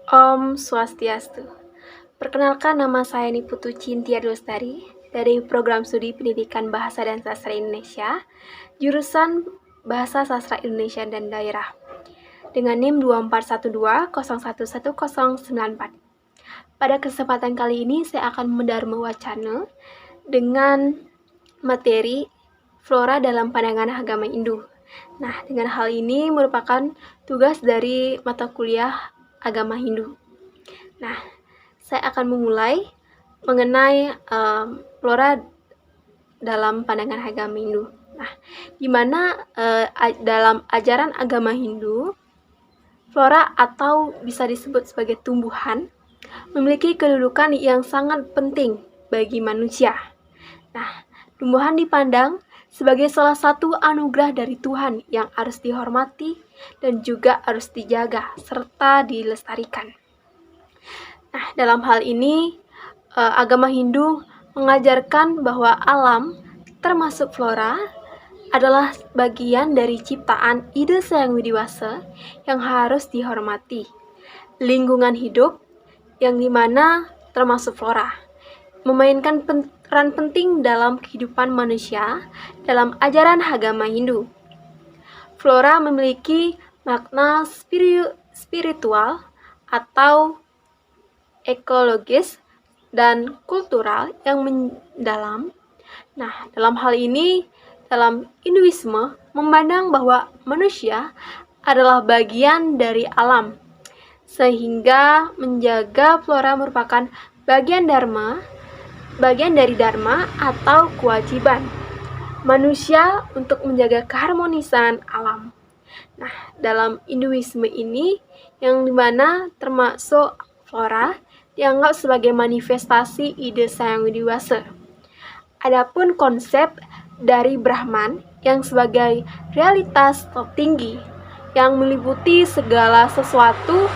Om Swastiastu. Perkenalkan, nama saya Niputu Cintia Dostari dari Program Studi Pendidikan Bahasa dan Sastra Indonesia, jurusan Bahasa Sastra Indonesia dan Daerah, dengan NIM 2412011094. Pada kesempatan kali ini, saya akan mendharma wacana dengan materi Flora dalam Pandangan Agama Hindu. Nah, dengan hal ini merupakan tugas dari mata kuliah Agama Hindu. Nah, saya akan memulai mengenai flora dalam pandangan agama Hindu. Nah, di mana dalam ajaran agama Hindu, flora atau bisa disebut sebagai tumbuhan memiliki kedudukan yang sangat penting bagi manusia. Nah, tumbuhan dipandang sebagai salah satu anugerah dari Tuhan yang harus dihormati dan juga harus dijaga serta dilestarikan. Nah, dalam hal ini agama Hindu mengajarkan bahwa alam termasuk flora adalah bagian dari ciptaan Ida Sang Widiwasa yang harus dihormati. Lingkungan hidup yang dimana termasuk flora memainkan peran penting dalam kehidupan manusia dalam ajaran agama Hindu. Flora memiliki makna spiritual atau ekologis dan kultural yang mendalam. Nah, dalam hal ini, dalam Hinduisme memandang bahwa manusia adalah bagian dari alam, sehingga menjaga flora merupakan bagian dari dharma atau kewajiban manusia untuk menjaga keharmonisan alam. Nah, dalam Hinduisme ini, yang dimana termasuk flora dianggap sebagai manifestasi ide Sang Widiwasa. Adapun konsep dari Brahman yang sebagai realitas tertinggi yang meliputi segala sesuatu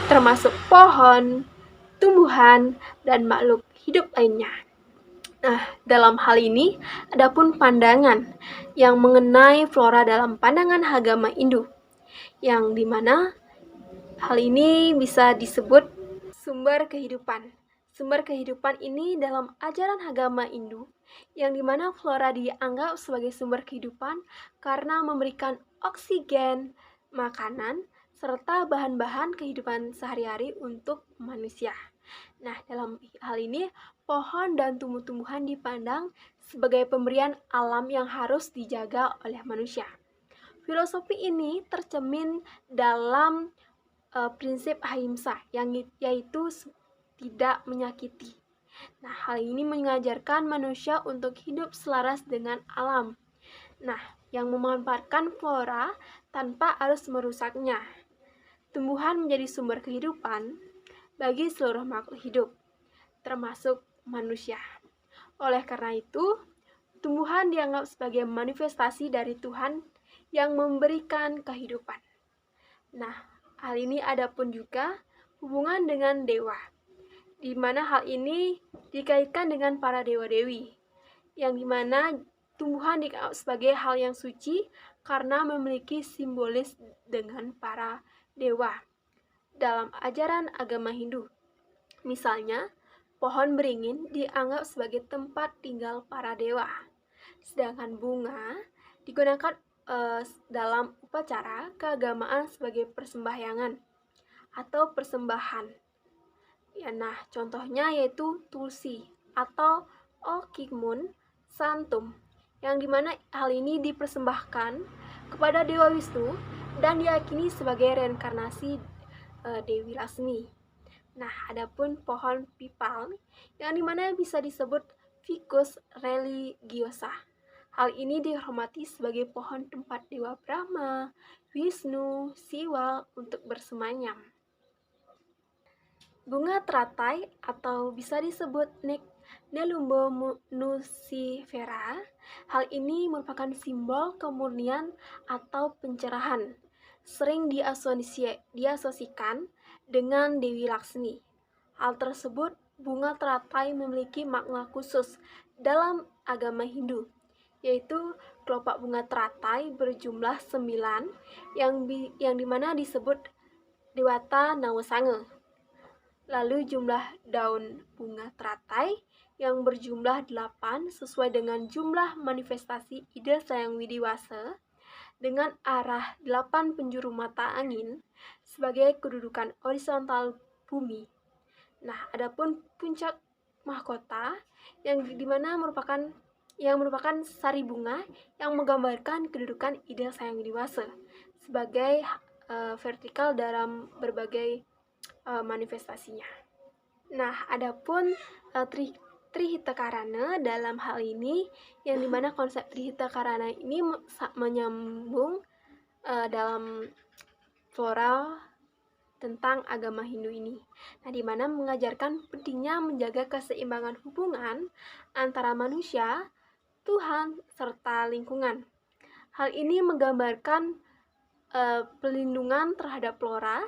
termasuk pohon, tumbuhan, dan makhluk hidup lainnya. Nah, dalam hal ini, adapun pandangan yang mengenai flora dalam pandangan agama Hindu, yang dimana hal ini bisa disebut sumber kehidupan. Sumber kehidupan ini dalam ajaran agama Hindu, yang dimana flora dianggap sebagai sumber kehidupan karena memberikan oksigen, makanan, serta bahan-bahan kehidupan sehari-hari untuk manusia. Nah, dalam hal ini, pohon dan tumbuh-tumbuhan dipandang sebagai pemberian alam yang harus dijaga oleh manusia. Filosofi ini tercermin dalam prinsip ahimsa, yang yaitu tidak menyakiti. Nah, hal ini mengajarkan manusia untuk hidup selaras dengan alam. Nah, yang memanfaatkan flora tanpa harus merusaknya. Tumbuhan menjadi sumber kehidupan bagi seluruh makhluk hidup, termasuk manusia. Oleh karena itu, tumbuhan dianggap sebagai manifestasi dari Tuhan yang memberikan kehidupan. Nah, hal ini ada pun juga hubungan dengan dewa, di mana hal ini dikaitkan dengan para dewa-dewi, yang dimana tumbuhan dianggap sebagai hal yang suci karena memiliki simbolis dengan para dewa dalam ajaran agama Hindu. Misalnya, pohon beringin dianggap sebagai tempat tinggal para dewa, sedangkan bunga digunakan dalam upacara keagamaan sebagai persembahyangan atau persembahan. Ya, nah, contohnya yaitu tulsi atau Okikmun Santum, yang dimana hal ini dipersembahkan kepada Dewa Wisnu dan diyakini sebagai reinkarnasi Dewi Lasmi. Nah, adapun pohon pipal yang dimana bisa disebut Ficus religiosa. Hal ini dihormati sebagai pohon tempat Dewa Brahma, Wisnu, Siwa untuk bersemayam. Bunga teratai atau bisa disebut Nelumbo nucifera, hal ini merupakan simbol kemurnian atau pencerahan, sering diasosiasikan dengan Dewi Laksmi. Hal tersebut, bunga teratai memiliki makna khusus dalam agama Hindu, yaitu kelopak bunga teratai berjumlah 9 yang dimana disebut Dewata Nawasanga. Lalu jumlah daun bunga teratai yang berjumlah 8 sesuai dengan jumlah manifestasi ide Sang Widiwasa dengan arah 8 penjuru mata angin sebagai kedudukan horizontal bumi. Nah, adapun puncak mahkota yang dimana merupakan sari bunga yang menggambarkan kedudukan ide Sang Widiwasa sebagai vertikal dalam berbagai manifestasinya. Nah, adapun Trihita dalam hal ini yang dimana konsep Trihita ini menyambung dalam flora tentang agama Hindu ini. Nah, dimana mengajarkan pentingnya menjaga keseimbangan hubungan antara manusia, Tuhan, serta lingkungan. Hal ini menggambarkan pelindungan terhadap flora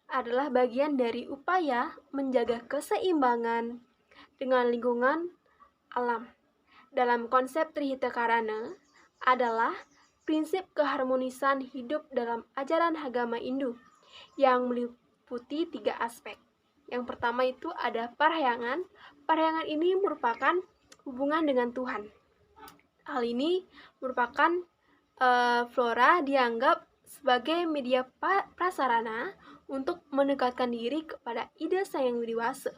adalah bagian dari upaya menjaga keseimbangan dengan lingkungan alam. Dalam konsep Trihita adalah prinsip keharmonisan hidup dalam ajaran agama Hindu yang meliputi 3 aspek. Yang pertama itu ada parahyangan. Parahyangan ini merupakan hubungan dengan Tuhan. Hal ini merupakan flora dianggap sebagai media prasarana untuk mendekatkan diri kepada ide Sang Widiwasa.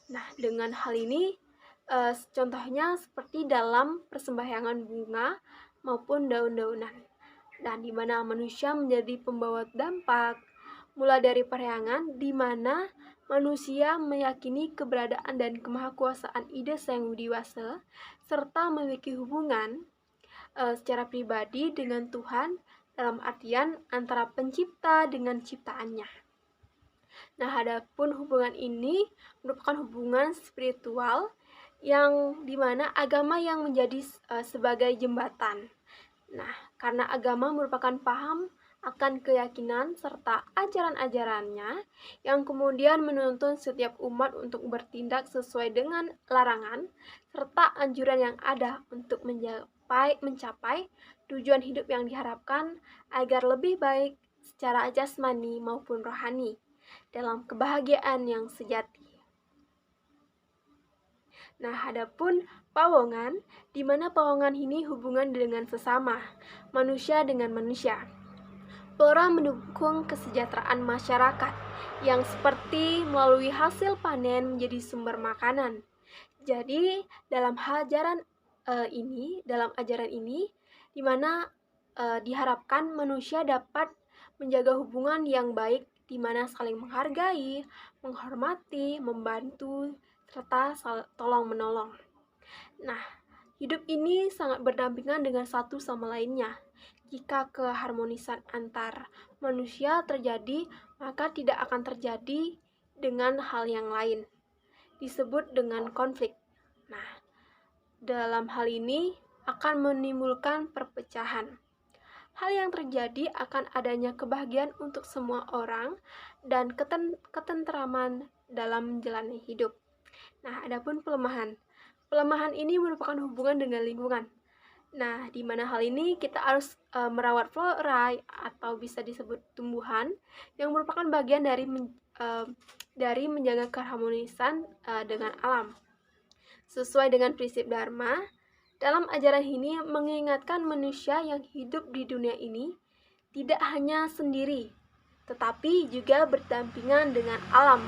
Nah, dengan hal ini contohnya seperti dalam persembahyangan bunga maupun daun-daunan. Dan di mana manusia menjadi pembawa dampak, mulai dari parahyangan di mana manusia meyakini keberadaan dan kemahakuasaan ide Sang Widiwasa serta memiliki hubungan secara pribadi dengan Tuhan dalam artian antara pencipta dengan ciptaannya. Nah, adapun hubungan ini merupakan hubungan spiritual yang dimana agama yang menjadi sebagai jembatan. Nah, karena agama merupakan paham akan keyakinan serta ajaran-ajarannya yang kemudian menuntun setiap umat untuk bertindak sesuai dengan larangan serta anjuran yang ada untuk mencapai tujuan hidup yang diharapkan agar lebih baik secara jasmani maupun rohani dalam kebahagiaan yang sejati. Nah, adapun pawongan, di mana pawongan ini hubungan dengan sesama, manusia dengan manusia. Flora mendukung kesejahteraan masyarakat yang seperti melalui hasil panen menjadi sumber makanan. Jadi, dalam ajaran ini, di mana diharapkan manusia dapat menjaga hubungan yang baik di mana saling menghargai, menghormati, membantu, serta tolong-menolong. Nah, hidup ini sangat berdampingan dengan satu sama lainnya. Jika keharmonisan antar manusia terjadi, maka tidak akan terjadi dengan hal yang lain. Disebut dengan konflik. Nah, dalam hal ini akan menimbulkan perpecahan. Hal yang terjadi akan adanya kebahagiaan untuk semua orang dan ketentraman dalam menjalani hidup. Nah, adapun pelemahan. Pelemahan ini merupakan hubungan dengan lingkungan. Nah, di mana hal ini kita harus merawat flora atau bisa disebut tumbuhan yang merupakan bagian dari menjaga keharmonisan dengan alam. Sesuai dengan prinsip Dharma, dalam ajaran ini mengingatkan manusia yang hidup di dunia ini tidak hanya sendiri, tetapi juga berdampingan dengan alam.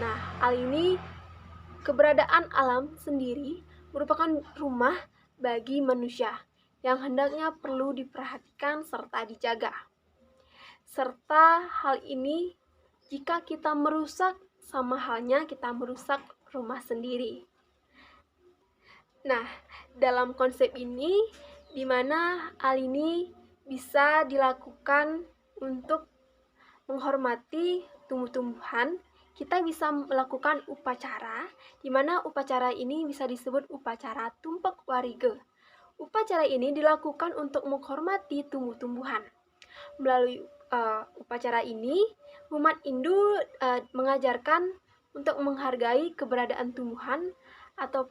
Nah, hal ini keberadaan alam sendiri merupakan rumah bagi manusia yang hendaknya perlu diperhatikan serta dijaga. Serta hal ini jika kita merusak sama halnya kita merusak rumah sendiri. Nah, dalam konsep ini, di mana hal ini bisa dilakukan untuk menghormati tumbuh-tumbuhan, kita bisa melakukan upacara, di mana upacara ini bisa disebut upacara Tumpak Warige. Upacara ini dilakukan untuk menghormati tumbuh-tumbuhan. Melalui upacara ini, umat Hindu mengajarkan untuk menghargai keberadaan tumbuhan atau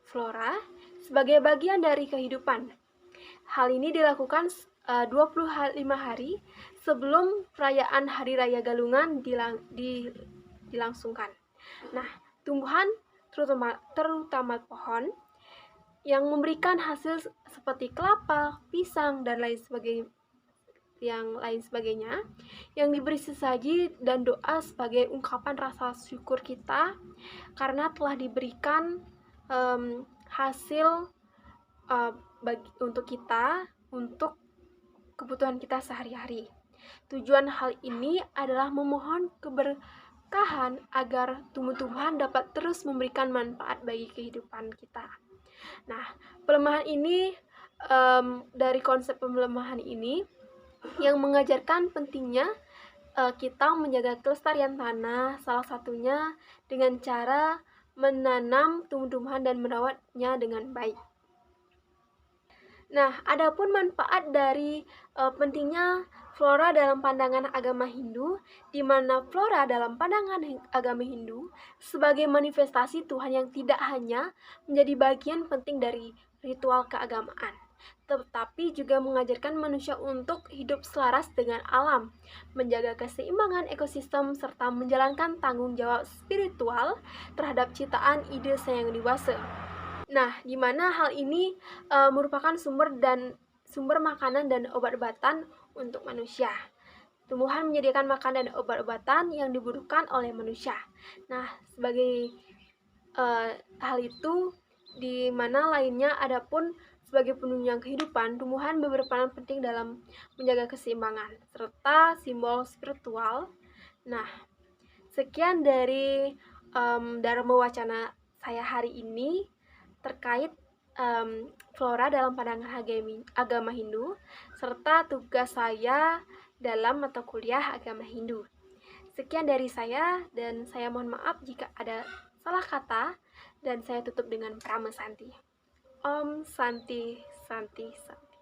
flora sebagai bagian dari kehidupan. Hal ini dilakukan 25 hari sebelum perayaan Hari Raya Galungan dilangsungkan. Nah, tumbuhan terutama pohon yang memberikan hasil seperti kelapa, pisang, dan lain sebagainya, yang diberi sesaji dan doa sebagai ungkapan rasa syukur kita karena telah diberikan hasil untuk kita, untuk kebutuhan kita sehari-hari. Tujuan hal ini adalah memohon keberkahan agar tumbuh-tumbuhan dapat terus memberikan manfaat bagi kehidupan kita. Nah, pelemahan ini, dari konsep pelemahan ini yang mengajarkan pentingnya kita menjaga kelestarian tanah, salah satunya dengan cara menanam tumbuh-tumbuhan dan merawatnya dengan baik. Nah, adapun manfaat dari pentingnya flora dalam pandangan agama Hindu, di mana flora dalam pandangan agama Hindu sebagai manifestasi Tuhan yang tidak hanya menjadi bagian penting dari ritual keagamaan, tetapi juga mengajarkan manusia untuk hidup selaras dengan alam, menjaga keseimbangan ekosistem, serta menjalankan tanggung jawab spiritual terhadap ciptaan ide Sang Hyang Widi. Nah, di mana hal ini merupakan sumber makanan dan obat-obatan untuk manusia. Tumbuhan menyediakan makanan dan obat-obatan yang dibutuhkan oleh manusia. Nah, sebagai hal itu, di mana lainnya adapun sebagai penunjang kehidupan, tumbuhan berperan penting dalam menjaga keseimbangan serta simbol spiritual. Nah, sekian dari Dharma Wacana saya hari ini terkait flora dalam pandangan agama Hindu serta tugas saya dalam mata kuliah agama Hindu. Sekian dari saya, dan saya mohon maaf jika ada salah kata, dan saya tutup dengan Prama Santi. Om Santi Santi Santi.